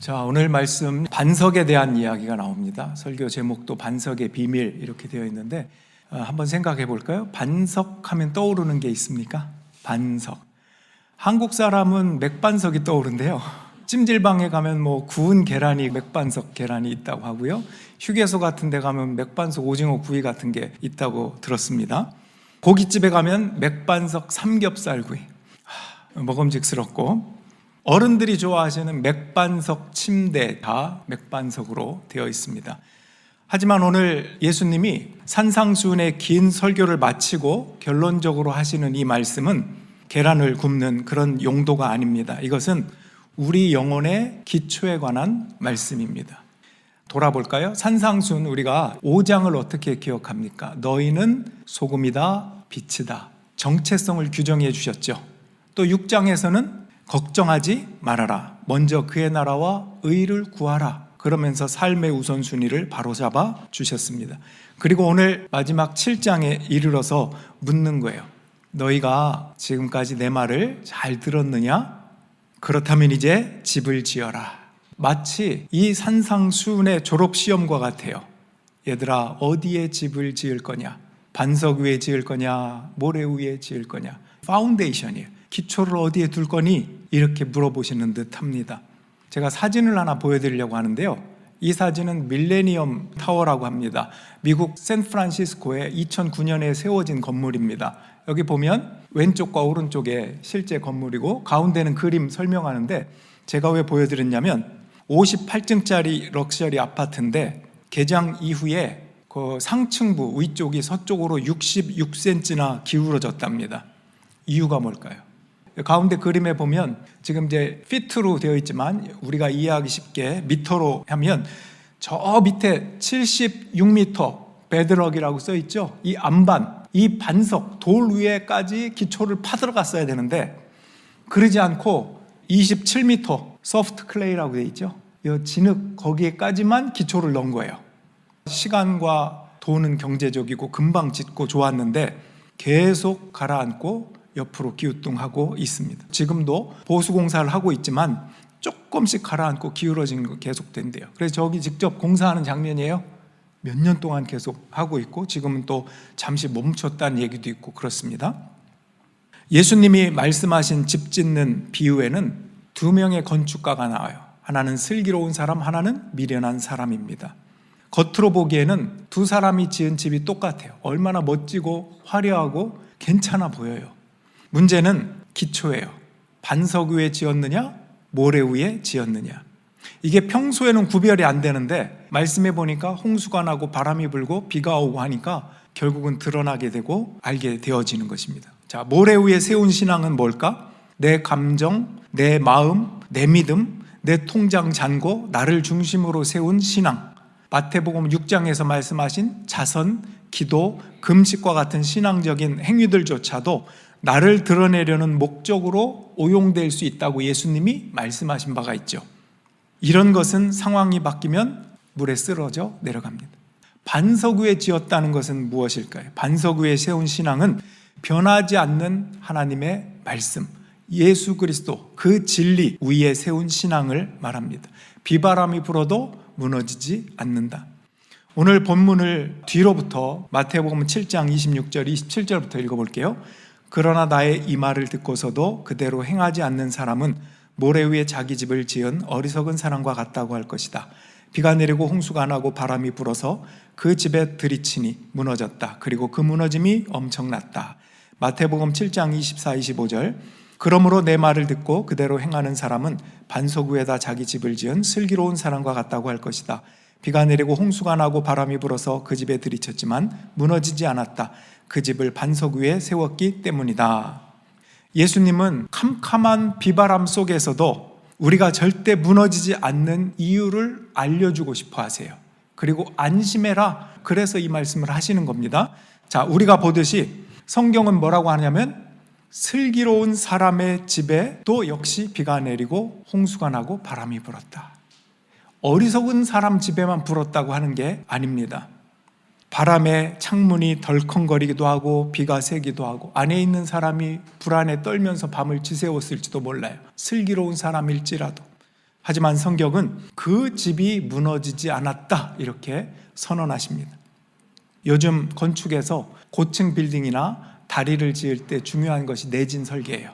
자, 오늘 말씀 반석에 대한 이야기가 나옵니다. 설교 제목도 반석의 비밀 이렇게 되어 있는데 한번 생각해 볼까요? 반석 하면 떠오르는 게 있습니까? 반석. 한국 사람은 맥반석이 떠오른대요. 찜질방에 가면 구운 계란이 맥반석 계란이 있다고 하고요. 휴게소 같은 데 가면 맥반석 오징어 구이 같은 게 있다고 들었습니다. 고깃집에 가면 맥반석 삼겹살구이. 먹음직스럽고, 어른들이 좋아하시는 맥반석 침대 다 맥반석으로 되어 있습니다. 하지만 오늘 예수님이 산상수훈의 긴 설교를 마치고 결론적으로 하시는 이 말씀은 계란을 굽는 그런 용도가 아닙니다. 이것은 우리 영혼의 기초에 관한 말씀입니다. 돌아볼까요? 산상수훈 우리가 5장을 어떻게 기억합니까? 너희는 소금이다, 빛이다. 정체성을 규정해 주셨죠. 또 6장에서는 걱정하지 말아라. 먼저 그의 나라와 의를 구하라. 그러면서 삶의 우선순위를 바로잡아 주셨습니다. 그리고 오늘 마지막 7장에 이르러서 묻는 거예요. 너희가 지금까지 내 말을 잘 들었느냐? 그렇다면 이제 집을 지어라. 마치 이 산상수훈의 졸업시험과 같아요. 얘들아, 어디에 집을 지을 거냐? 반석 위에 지을 거냐? 모래 위에 지을 거냐? 파운데이션이에요. 기초를 어디에 둘 거니? 이렇게 물어보시는 듯 합니다. 제가 사진을 하나 보여드리려고 하는데요. 이 사진은 밀레니엄 타워라고 합니다. 미국 샌프란시스코에 2009년에 세워진 건물입니다. 여기 보면 왼쪽과 오른쪽에 실제 건물이고 가운데는 그림 설명하는데, 제가 왜 보여드렸냐면 58층짜리 럭셔리 아파트인데 개장 이후에 그 상층부 위쪽이 서쪽으로 66cm나 기울어졌답니다. 이유가 뭘까요? 가운데 그림에 보면 지금 이제 피트로 되어 있지만 우리가 이해하기 쉽게 미터로 하면 저 밑에 76m 베드럭이라고 써 있죠. 이 안반, 이 반석, 돌 위에까지 기초를 파들어갔어야 되는데 그러지 않고 27m 소프트 클레이라고 되어 있죠. 이 진흙 거기에까지만 기초를 넣은 거예요. 시간과 돈은 경제적이고 금방 짓고 좋았는데 계속 가라앉고 옆으로 기우뚱하고 있습니다. 지금도 보수공사를 하고 있지만 조금씩 가라앉고 기울어지는 거 계속된대요. 그래서 저기 직접 공사하는 장면이에요. 몇 년 동안 계속 하고 있고 지금은 또 잠시 멈췄다는 얘기도 있고 그렇습니다. 예수님이 말씀하신 집 짓는 비유에는 두 명의 건축가가 나와요. 하나는 슬기로운 사람, 하나는 미련한 사람입니다. 겉으로 보기에는 두 사람이 지은 집이 똑같아요. 얼마나 멋지고 화려하고 괜찮아 보여요. 문제는 기초예요. 반석 위에 지었느냐, 모래 위에 지었느냐. 이게 평소에는 구별이 안 되는데 말씀해 보니까 홍수가 나고 바람이 불고 비가 오고 하니까 결국은 드러나게 되고 알게 되어지는 것입니다. 자, 모래 위에 세운 신앙은 뭘까? 내 감정, 내 마음, 내 믿음, 내 통장 잔고, 나를 중심으로 세운 신앙. 마태복음 6장에서 말씀하신 자선, 기도, 금식과 같은 신앙적인 행위들조차도 나를 드러내려는 목적으로 오용될 수 있다고 예수님이 말씀하신 바가 있죠. 이런 것은 상황이 바뀌면 물에 쓰러져 내려갑니다. 반석 위에 지었다는 것은 무엇일까요? 반석 위에 세운 신앙은 변하지 않는 하나님의 말씀, 예수 그리스도, 그 진리 위에 세운 신앙을 말합니다. 비바람이 불어도 무너지지 않는다. 오늘 본문을 뒤로부터 마태복음 7장 26절, 27절부터 읽어볼게요. 그러나 나의 이 말을 듣고서도 그대로 행하지 않는 사람은 모래 위에 자기 집을 지은 어리석은 사람과 같다고 할 것이다. 비가 내리고 홍수가 나고 바람이 불어서 그 집에 들이치니 무너졌다. 그리고 그 무너짐이 엄청났다. 마태복음 7장 24, 25절. 그러므로 내 말을 듣고 그대로 행하는 사람은 반석 위에다 자기 집을 지은 슬기로운 사람과 같다고 할 것이다. 비가 내리고 홍수가 나고 바람이 불어서 그 집에 들이쳤지만 무너지지 않았다. 그 집을 반석 위에 세웠기 때문이다. 예수님은 캄캄한 비바람 속에서도 우리가 절대 무너지지 않는 이유를 알려주고 싶어 하세요. 그리고 안심해라. 그래서 이 말씀을 하시는 겁니다. 자, 우리가 보듯이 성경은 뭐라고 하냐면 슬기로운 사람의 집에 또 역시 비가 내리고 홍수가 나고 바람이 불었다. 어리석은 사람 집에만 불었다고 하는 게 아닙니다. 바람에 창문이 덜컹거리기도 하고 비가 새기도 하고 안에 있는 사람이 불안에 떨면서 밤을 지새웠을지도 몰라요. 슬기로운 사람일지라도. 하지만 성경은 그 집이 무너지지 않았다 이렇게 선언하십니다. 요즘 건축에서 고층 빌딩이나 다리를 지을 때 중요한 것이 내진 설계예요.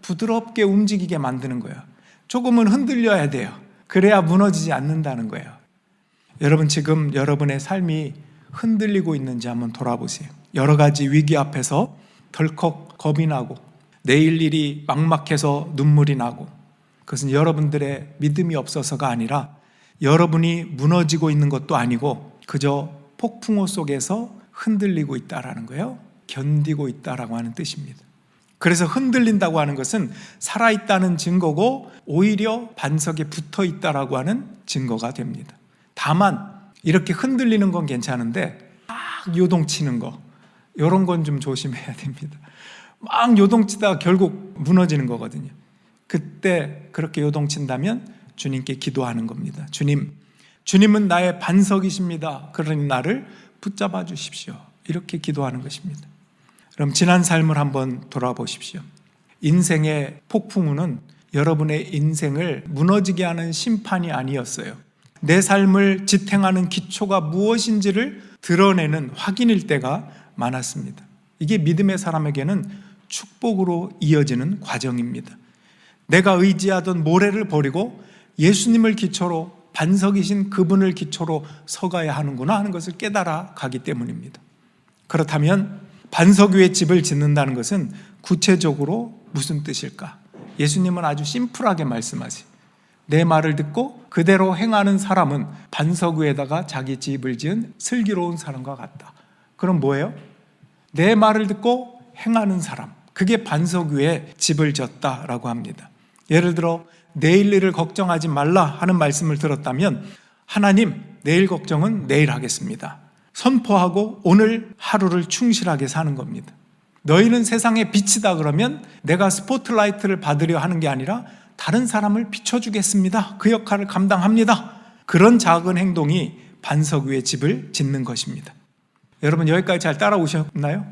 부드럽게 움직이게 만드는 거예요. 조금은 흔들려야 돼요. 그래야 무너지지 않는다는 거예요. 여러분, 지금 여러분의 삶이 흔들리고 있는지 한번 돌아보세요. 여러 가지 위기 앞에서 덜컥 겁이 나고 내일 일이 막막해서 눈물이 나고, 그것은 여러분들의 믿음이 없어서가 아니라 여러분이 무너지고 있는 것도 아니고 그저 폭풍우 속에서 흔들리고 있다라는 거예요. 견디고 있다라고 하는 뜻입니다. 그래서 흔들린다고 하는 것은 살아있다는 증거고 오히려 반석에 붙어 있다라고 하는 증거가 됩니다. 다만 이렇게 흔들리는 건 괜찮은데 막 요동치는 거, 이런 건 좀 조심해야 됩니다. 막 요동치다가 결국 무너지는 거거든요. 그때 그렇게 요동친다면 주님께 기도하는 겁니다. 주님은 나의 반석이십니다. 그러니 나를 붙잡아 주십시오. 이렇게 기도하는 것입니다. 그럼 지난 삶을 한번 돌아보십시오. 인생의 폭풍우는 여러분의 인생을 무너지게 하는 심판이 아니었어요. 내 삶을 지탱하는 기초가 무엇인지를 드러내는 확인일 때가 많았습니다. 이게 믿음의 사람에게는 축복으로 이어지는 과정입니다. 내가 의지하던 모래를 버리고 예수님을 기초로, 반석이신 그분을 기초로 서가야 하는구나 하는 것을 깨달아 가기 때문입니다. 그렇다면 반석 위에 집을 짓는다는 것은 구체적으로 무슨 뜻일까? 예수님은 아주 심플하게 말씀하세요. 내 말을 듣고 그대로 행하는 사람은 반석 위에다가 자기 집을 지은 슬기로운 사람과 같다. 그럼 뭐예요? 내 말을 듣고 행하는 사람, 그게 반석 위에 집을 지었다라고 합니다. 예를 들어 내일 일을 걱정하지 말라 하는 말씀을 들었다면, 하나님, 내일 걱정은 내일 하겠습니다. 선포하고 오늘 하루를 충실하게 사는 겁니다. 너희는 세상의 빛이다 그러면 내가 스포트라이트를 받으려 하는 게 아니라 다른 사람을 비춰주겠습니다. 그 역할을 감당합니다. 그런 작은 행동이 반석 위에 집을 짓는 것입니다. 여러분, 여기까지 잘 따라오셨나요?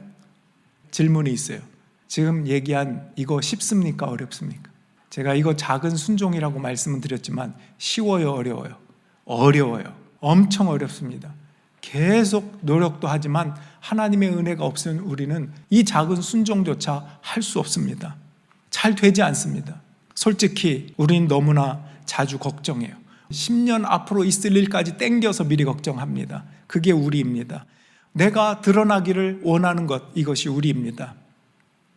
질문이 있어요. 지금 얘기한 이거 쉽습니까? 어렵습니까? 제가 이거 작은 순종이라고 말씀을 드렸지만 쉬워요? 어려워요? 어려워요. 엄청 어렵습니다. 계속 노력도 하지만 하나님의 은혜가 없으면 우리는 이 작은 순종조차 할 수 없습니다. 잘 되지 않습니다. 솔직히 우리는 너무나 자주 걱정해요. 10년 앞으로 있을 일까지 땡겨서 미리 걱정합니다. 그게 우리입니다. 내가 드러나기를 원하는 것, 이것이 우리입니다.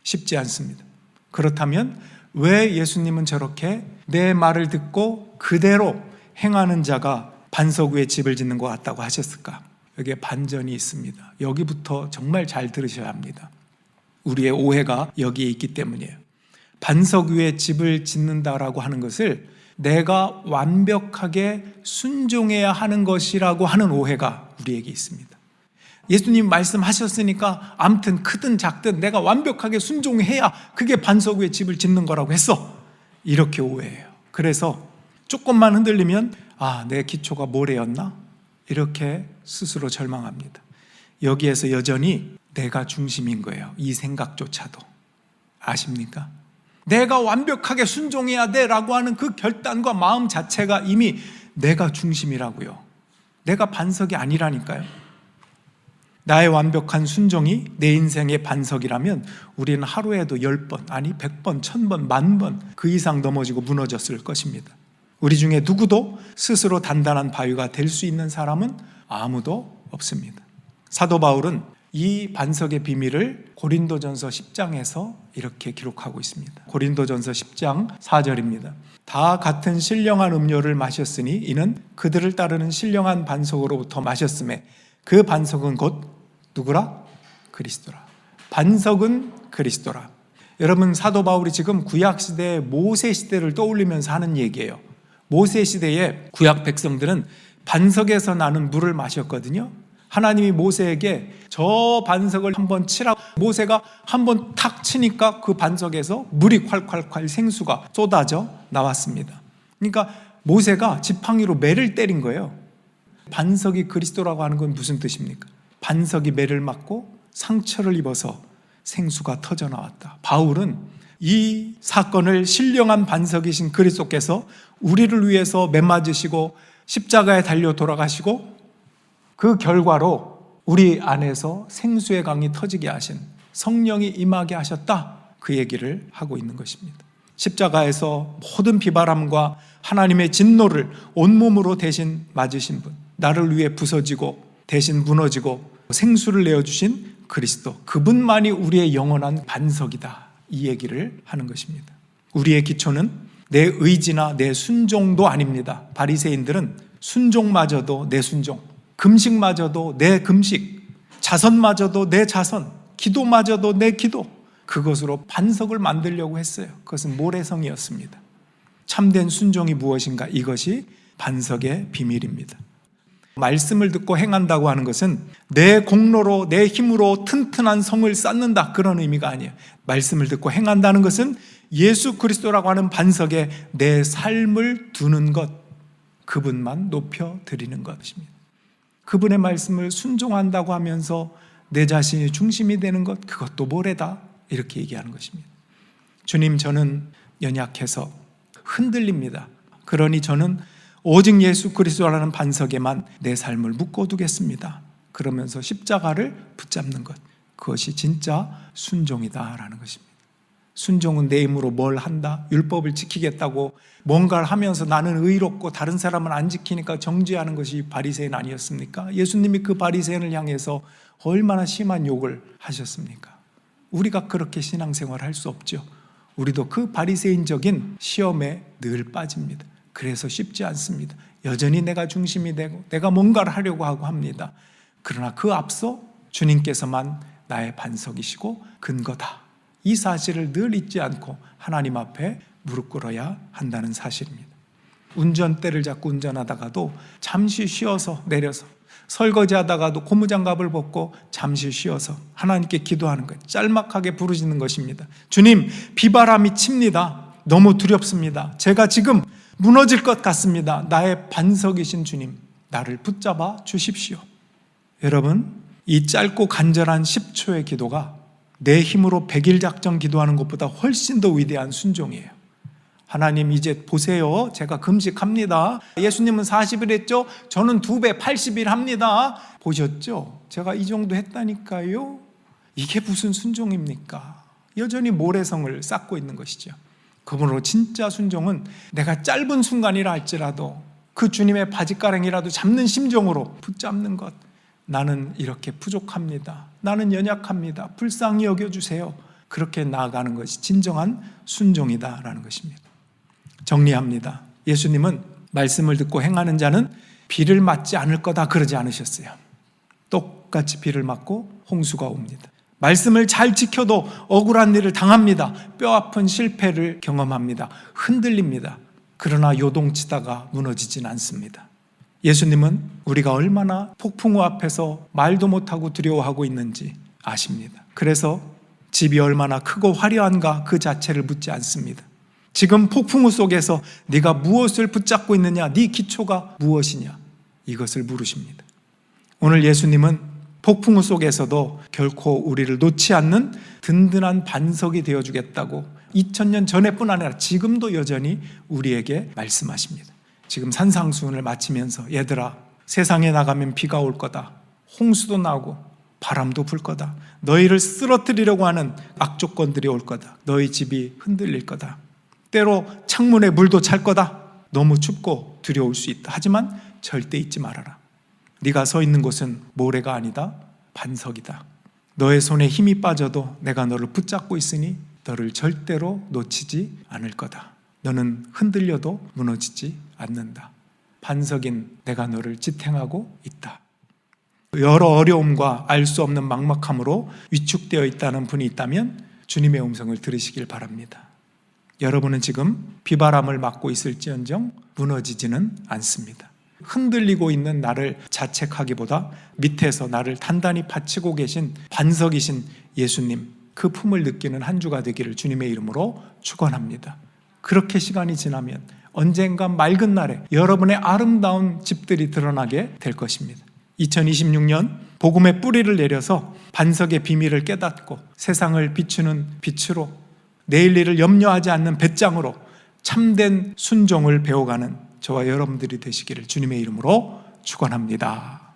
쉽지 않습니다. 그렇다면 왜 예수님은 저렇게 내 말을 듣고 그대로 행하는 자가 반석 위에 집을 짓는 것 같다고 하셨을까? 여기에 반전이 있습니다. 여기부터 정말 잘 들으셔야 합니다. 우리의 오해가 여기에 있기 때문이에요. 반석 위에 집을 짓는다라고 하는 것을 내가 완벽하게 순종해야 하는 것이라고 하는 오해가 우리에게 있습니다. 예수님 말씀하셨으니까 아무튼 크든 작든 내가 완벽하게 순종해야 그게 반석 위에 집을 짓는 거라고 했어. 이렇게 오해해요. 그래서 조금만 흔들리면 내 기초가 모래였나? 이렇게 스스로 절망합니다. 여기에서 여전히 내가 중심인 거예요. 이 생각조차도. 아십니까? 내가 완벽하게 순종해야 돼라고 하는 그 결단과 마음 자체가 이미 내가 중심이라고요. 내가 반석이 아니라니까요. 나의 완벽한 순종이 내 인생의 반석이라면 우리는 하루에도 10번, 아니 100번, 1000번, 10,000번 그 이상 넘어지고 무너졌을 것입니다. 우리 중에 누구도 스스로 단단한 바위가 될 수 있는 사람은 아무도 없습니다. 사도 바울은 이 반석의 비밀을 고린도전서 10장에서 이렇게 기록하고 있습니다. 고린도전서 10장 4절입니다. 다 같은 신령한 음료를 마셨으니 이는 그들을 따르는 신령한 반석으로부터 마셨음에 그 반석은 곧 누구라? 그리스도라. 반석은 그리스도라. 여러분, 사도 바울이 지금 구약시대의 모세시대를 떠올리면서 하는 얘기예요. 모세시대의 구약 백성들은 반석에서 나는 물을 마셨거든요. 하나님이 모세에게 저 반석을 한번 치라고, 모세가 한번 탁 치니까 그 반석에서 물이 콸콸콸 생수가 쏟아져 나왔습니다. 그러니까 모세가 지팡이로 매를 때린 거예요. 반석이 그리스도라고 하는 건 무슨 뜻입니까? 반석이 매를 맞고 상처를 입어서 생수가 터져 나왔다. 바울은 이 사건을 신령한 반석이신 그리스도께서 우리를 위해서 매맞으시고 십자가에 달려 돌아가시고 그 결과로 우리 안에서 생수의 강이 터지게 하신 성령이 임하게 하셨다, 그 얘기를 하고 있는 것입니다. 십자가에서 모든 비바람과 하나님의 진노를 온몸으로 대신 맞으신 분, 나를 위해 부서지고 대신 무너지고 생수를 내어주신 그리스도, 그분만이 우리의 영원한 반석이다, 이 얘기를 하는 것입니다. 우리의 기초는 내 의지나 내 순종도 아닙니다. 바리새인들은 순종마저도 내 순종, 금식마저도 내 금식, 자선마저도 내 자선, 기도마저도 내 기도, 그것으로 반석을 만들려고 했어요. 그것은 모래성이었습니다. 참된 순종이 무엇인가? 이것이 반석의 비밀입니다. 말씀을 듣고 행한다고 하는 것은 내 공로로 내 힘으로 튼튼한 성을 쌓는다, 그런 의미가 아니에요. 말씀을 듣고 행한다는 것은 예수 그리스도라고 하는 반석에 내 삶을 두는 것, 그분만 높여드리는 것입니다. 그분의 말씀을 순종한다고 하면서 내 자신이 중심이 되는 것, 그것도 모래다, 이렇게 얘기하는 것입니다. 주님, 저는 연약해서 흔들립니다. 그러니 저는 오직 예수 그리스도라는 반석에만 내 삶을 묶어두겠습니다. 그러면서 십자가를 붙잡는 것, 그것이 진짜 순종이다라는 것입니다. 순종은 내 힘으로 뭘 한다, 율법을 지키겠다고 뭔가를 하면서 나는 의롭고 다른 사람은 안 지키니까 정죄하는 것이 바리새인 아니었습니까? 예수님이 그 바리새인을 향해서 얼마나 심한 욕을 하셨습니까? 우리가 그렇게 신앙생활을 할 수 없죠. 우리도 그 바리새인적인 시험에 늘 빠집니다. 그래서 쉽지 않습니다. 여전히 내가 중심이 되고 내가 뭔가를 하려고 하고 합니다. 그러나 그 앞서 주님께서만 나의 반석이시고 근거다, 이 사실을 늘 잊지 않고 하나님 앞에 무릎 꿇어야 한다는 사실입니다. 운전대를 잡고 운전하다가도 잠시 쉬어서 내려서, 설거지하다가도 고무장갑을 벗고 잠시 쉬어서 하나님께 기도하는 거예요. 짤막하게 부르짖는 것입니다. 주님, 비바람이 칩니다. 너무 두렵습니다. 제가 지금 무너질 것 같습니다. 나의 반석이신 주님, 나를 붙잡아 주십시오. 여러분, 이 짧고 간절한 10초의 기도가 내 힘으로 100일 작전 기도하는 것보다 훨씬 더 위대한 순종이에요. 하나님, 이제 보세요. 제가 금식합니다. 예수님은 40일 했죠? 저는 2배 80일 합니다. 보셨죠? 제가 이 정도 했다니까요. 이게 무슨 순종입니까? 여전히 모래성을 쌓고 있는 것이죠. 그러므로 진짜 순종은 내가 짧은 순간이라 할지라도 그 주님의 바짓가랑이라도 잡는 심정으로 붙잡는 것. 나는 이렇게 부족합니다. 나는 연약합니다. 불쌍히 여겨주세요. 그렇게 나아가는 것이 진정한 순종이다라는 것입니다. 정리합니다. 예수님은 말씀을 듣고 행하는 자는 비를 맞지 않을 거다, 그러지 않으셨어요. 똑같이 비를 맞고 홍수가 옵니다. 말씀을 잘 지켜도 억울한 일을 당합니다. 뼈아픈 실패를 경험합니다. 흔들립니다. 그러나 요동치다가 무너지진 않습니다. 예수님은 우리가 얼마나 폭풍우 앞에서 말도 못하고 두려워하고 있는지 아십니다. 그래서 집이 얼마나 크고 화려한가 그 자체를 묻지 않습니다. 지금 폭풍우 속에서 네가 무엇을 붙잡고 있느냐, 네 기초가 무엇이냐, 이것을 물으십니다. 오늘 예수님은 폭풍우 속에서도 결코 우리를 놓지 않는 든든한 반석이 되어주겠다고 2000년 전에뿐 아니라 지금도 여전히 우리에게 말씀하십니다. 지금 산상수훈을 마치면서 얘들아, 세상에 나가면 비가 올 거다, 홍수도 나고 바람도 불 거다, 너희를 쓰러뜨리려고 하는 악조건들이 올 거다, 너희 집이 흔들릴 거다, 때로 창문에 물도 찰 거다, 너무 춥고 두려울 수 있다. 하지만 절대 잊지 말아라. 네가 서 있는 곳은 모래가 아니다, 반석이다. 너의 손에 힘이 빠져도 내가 너를 붙잡고 있으니 너를 절대로 놓치지 않을 거다. 너는 흔들려도 무너지지 않는다. 반석인 내가 너를 지탱하고 있다. 여러 어려움과 알 수 없는 막막함으로 위축되어 있다는 분이 있다면 주님의 음성을 들으시길 바랍니다. 여러분은 지금 비바람을 맞고 있을지언정 무너지지는 않습니다. 흔들리고 있는 나를 자책하기보다 밑에서 나를 단단히 받치고 계신 반석이신 예수님, 그 품을 느끼는 한 주가 되기를 주님의 이름으로 축원합니다. 그렇게 시간이 지나면 언젠가 맑은 날에 여러분의 아름다운 집들이 드러나게 될 것입니다. 2026년 복음의 뿌리를 내려서 반석의 비밀을 깨닫고 세상을 비추는 빛으로 내일 일을 염려하지 않는 배짱으로 참된 순종을 배워가는 저와 여러분들이 되시기를 주님의 이름으로 축원합니다.